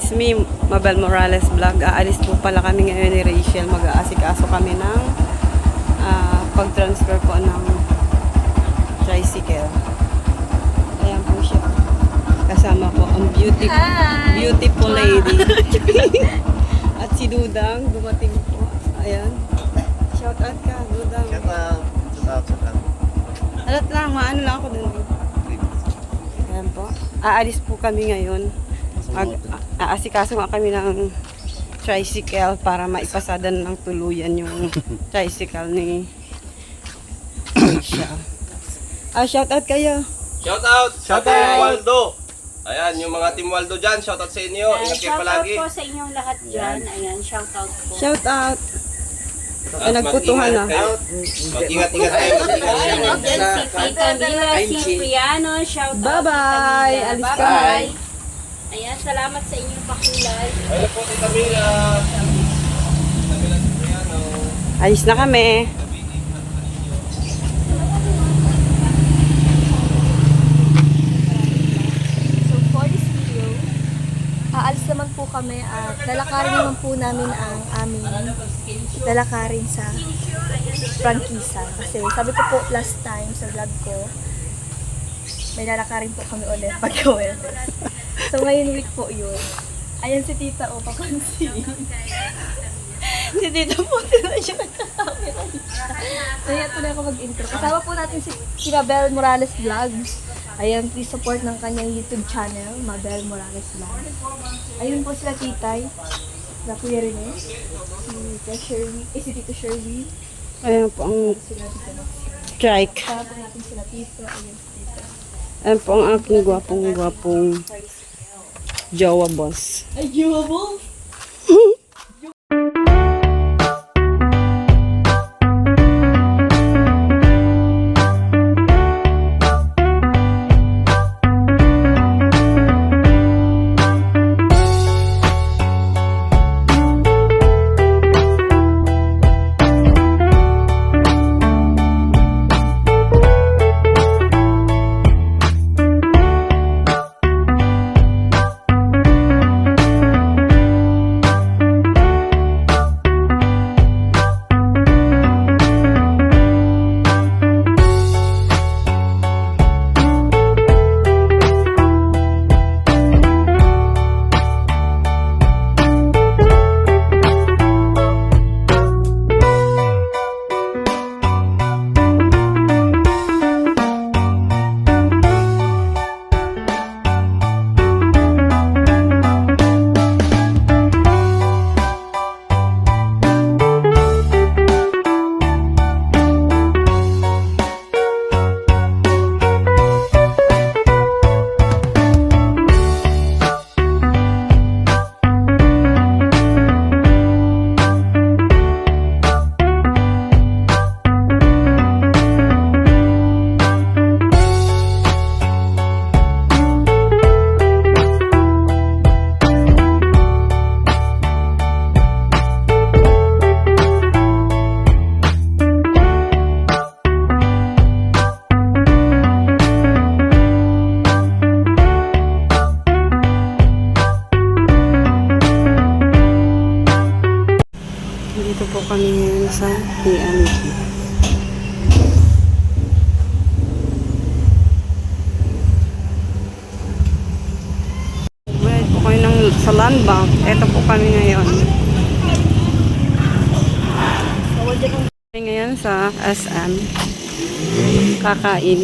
It's me, Mabel Morales Vlog. Aalis po pala kami ngayon ni Rachel. Mag-aasikaso kami ng pag-transfer po ng tricycle. Ayan po siya. Kasama po ang beautiful lady. At si Dudang, dumating po. Ayan. Shout out ka, Dudang. Shout out. Alat lang, maano lang ako dun. Ayan po. Aalis po kami ngayon. Aasikaso nga kami ng tricycle para maipasadan ng tuluyan yung tricycle ni Aisha. Shout out kayo. Shout out! Shout out! Team Waldo! Ayan, yung mga Team Waldo dyan, shout out sa inyo. Ingat kayo palagi. Shout out po sa inyong lahat dyan. Ayan, shout out po. Shout out. Ay, nagputuhan na. Mag-ingat-ingat kayo. Ayan, dyan si Tita Mila Cipriano. Shout out. Bye-bye. Tita Mila. Alis ka. Bye-bye. Ayan, salamat sa inyong pakulay. Ayun po, Tita Mila. Tita Mila Cipriano. Ayos na kami. So for this video, aalis naman po kami at lalakarin naman po namin ang aming lalakarin sa prangkisa. Kasi sabi ko po last time sa vlog ko, may lalakarin po kami ulit pagka-Webes. So ngayon week po yun. Ayan si Tita o, papansin. Si Tita po, tira siya nagkakamera niya. Kaya tuloy ako mag-intro. Kasama po natin si Mabel Morales Vlogs. Ayan, please support ng kanyang YouTube channel, Mabel Morales Vlog. Ayun po sila Titay, na Kuya Rene, si Tita Sherwin, si Tito Sherwin. Ayan po ang Sila Tita Max. trike. Kasama po natin sila Tito, ayun si Tita. Ayan po ang aking gwapong jowa boss. Ay, viewable! Dito po kami ngayon sa PMG. Bayad po kayo sa land bank. Ito po kami ngayon. Kami ngayon sa SM. Kakain.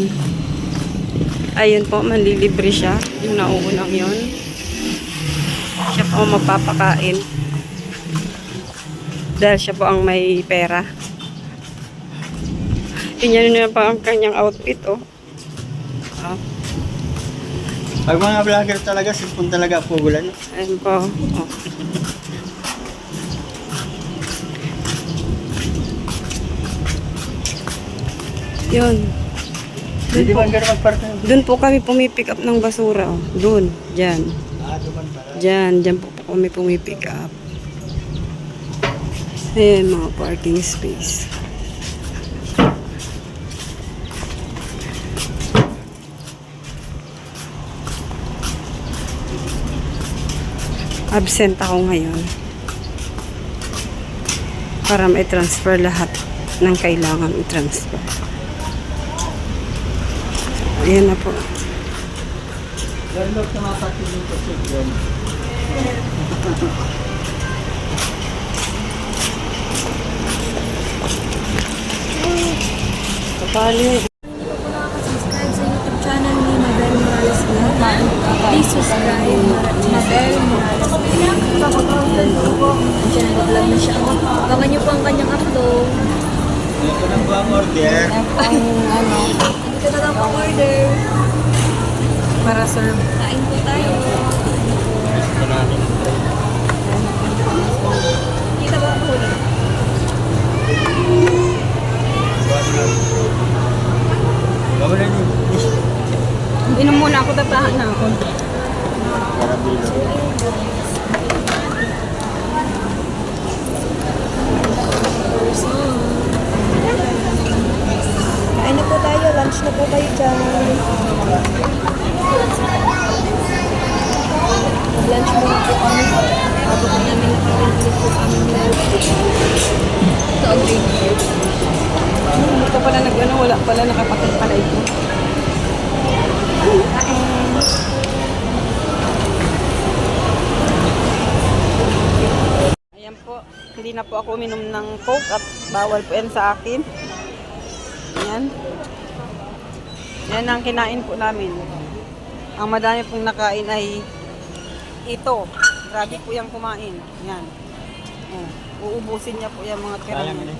Ayun po, manlilibre siya. Yung nauunang yun. Siya po magpapakain. Dahil siya po ang may pera. Tingnan niyo pa ang kanyang outfit, oh. Pag mga vlogger talaga, sipon talaga pugulan. Ayun po. Oh. Yun. Hindi ba gano'n magparta? Doon po kami pumipick up ng basura, oh. Doon. Diyan. Duman para. Diyan po kami pumipick up. Ayan, mga parking space. Absent ako ngayon. Para ma-transfer lahat ng kailangan i-transfer. Ayan na po. Landlord na mapatid yung position. Kapali. Subscribe sa YouTube channel ni Mabel Morales Vlog. Please subscribe Mabel Morales Vlog. Diyan, vlog na siya. Abangan niyo po ang kanyang upload. Ito na po ang order. Dito na lang po order. Para serve. Kain po tayo. Kita ba ang huli? Gawin na niyo. Inom muna ako, tapahan na ako. Karabilo. Kain na po tayo. Lunch na po kayo dyan. Lunch muna po kami. Bago po namin nakapagpalit po kami ito ang green beer. Hindi ka pala nag-ano, wala pala nakapakit pala ito. Ayan po, hindi na po ako uminom ng Coke at bawal po yan sa akin. Ayan. Yan ang kinain po namin. Ang madami pong nakain ay ito. Grabe po yung kumain. Yan. Oh, uubusin niya po yung mga tira Sayang niya. yun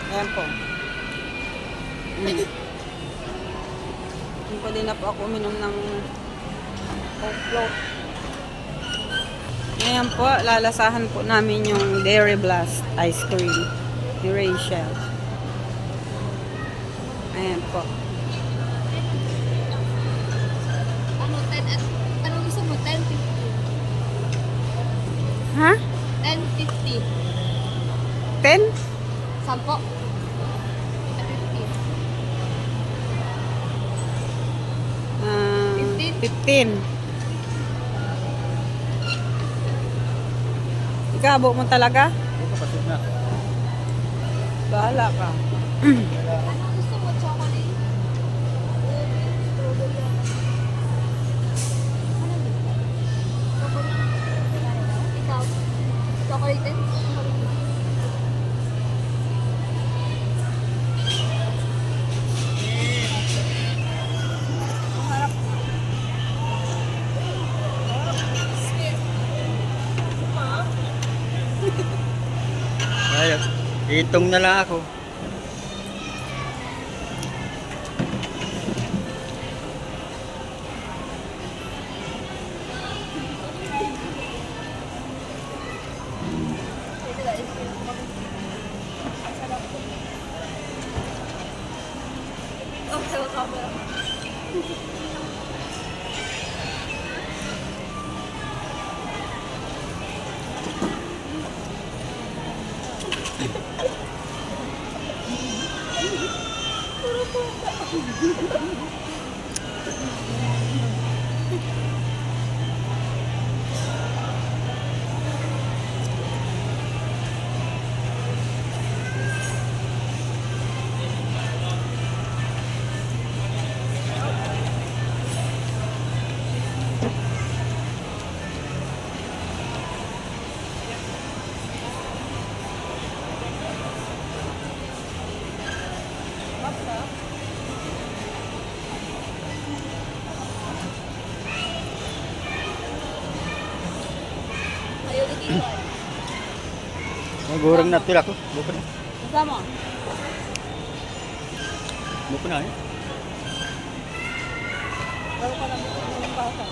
Ayan po. Hindi pwede na po ako uminom ng Coke float. Ngayon po, lalasahan po namin yung Dairy Blast ice cream. Ni Rachel. Ayan po. Ano gusto mo? 10.50. Ha? 10.50. 10? Sampo. 15. 15. Ikabo mo talaga? Ito pasok na. Bahala ka. Ano gusto mo? Chocolate? Ikaw? Chocolate din? Ayos. Itong na lang ako. Magurang na tila ko. Buko na. Sama. Buko na eh. Bago ka lang ng basa.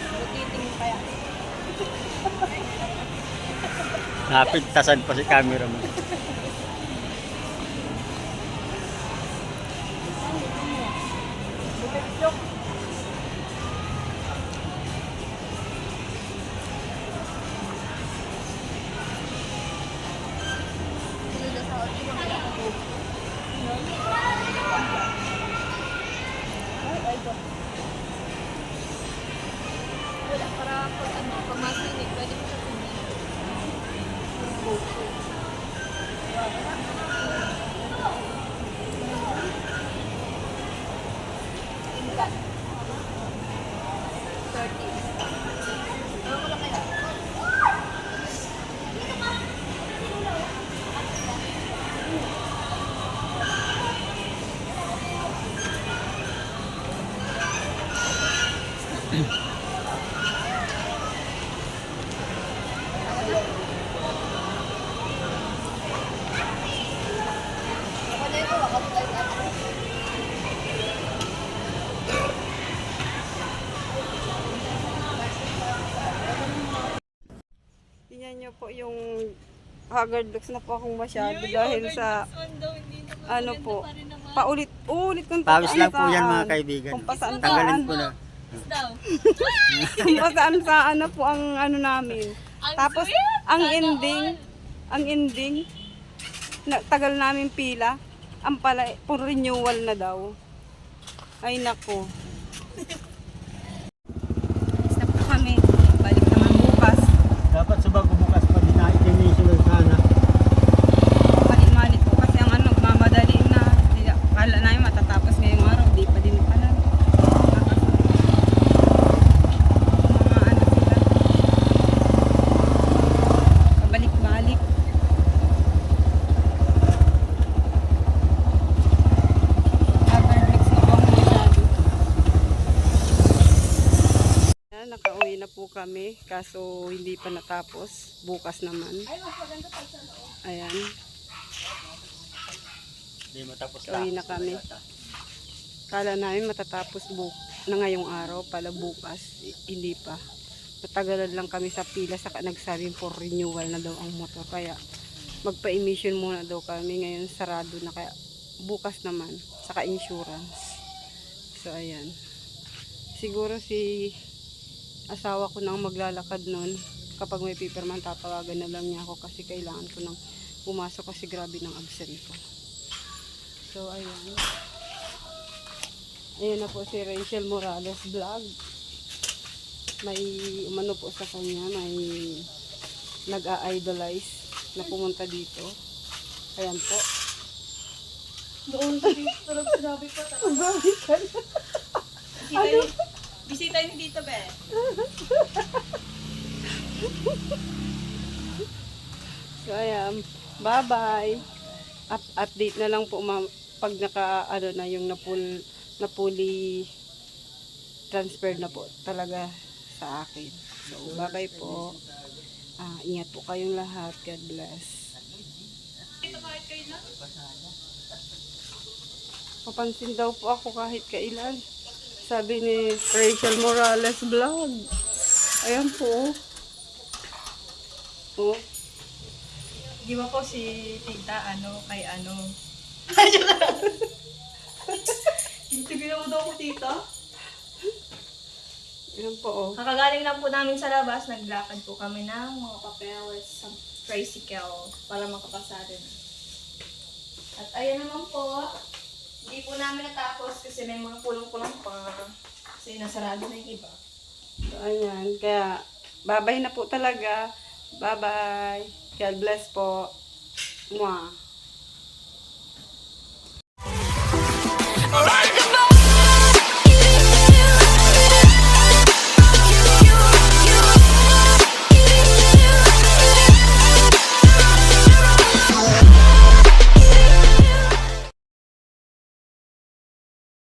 Butiting pa yan. Napintasan pa si camera mo. tapos pag masinig, pwede mo siya kunin. Tingnan nyo po yung haggard looks na po akong masyado dahil sa ano po, paulit-ulit kung Pawis lang po yan mga saan. kaibigan. Kung pasaan Tanggalin saan. ko na. Kung pasaan saan na po ang ano namin. Tapos ang ending, tagal namin pila, ang pala, pang renewal na daw. Ay nako. Stop na kami. Balik naman bukas. Dapat sa bago bukas pa din na i-initial sana. Malit-malit po kasi ang ano, mamadali na. Kala namin matatapos ngayong araw, di pa din pala. Mga ano sila. Pabalik-balik. Haggard looks na po ang masyado. Yan, nakauwi na po kami, kaso hindi pa natapos. Bukas naman. Ayan. Hindi matapos Uwi na kami. Kala namin matatapos na ngayong araw, pala bukas. Hindi pa. Natagalan lang kami sa pila, saka nagsabing for renewal na daw ang motor. Kaya magpa-emission muna daw kami. Ngayon sarado na, kaya bukas naman. Saka insurance. So ayan. Siguro si asawa ko nang maglalakad nun. Kapag may paperman, tatawagan na lang niya ako kasi kailangan ko nang pumasok kasi grabe ng absent ko. So, ayan. Ayan na po si Rachel Morales vlog. May umano po sa kanya, may nag-a-idolize na pumunta dito. Ayan po. Doon sa dito, talagang sinabi pa. Bisita ni Tito Be. So, ayan. Bye-bye. Update na lang po pag naka, ano na, yung napuli transfer na po talaga sa akin. So, bye-bye po. Ingat po kayong lahat. God bless. Papansin daw po ako kahit kailan. Sabi ni Rachel Morales vlog. Ayan po. Oh. Di ba po si Tita, kay Hindi mo daw ko, Tita? Ayan po, oh. Kakagaling lang po namin sa labas, naglakad po kami ng mga papeles sa tricycle para makapasada na. At ayan naman po, hindi po namin natapos kasi may mga kulang-kulang pa kasi nasarado na yung iba. So, ayan. Kaya, bye-bye na po talaga. Bye-bye. God bless po. Mwah.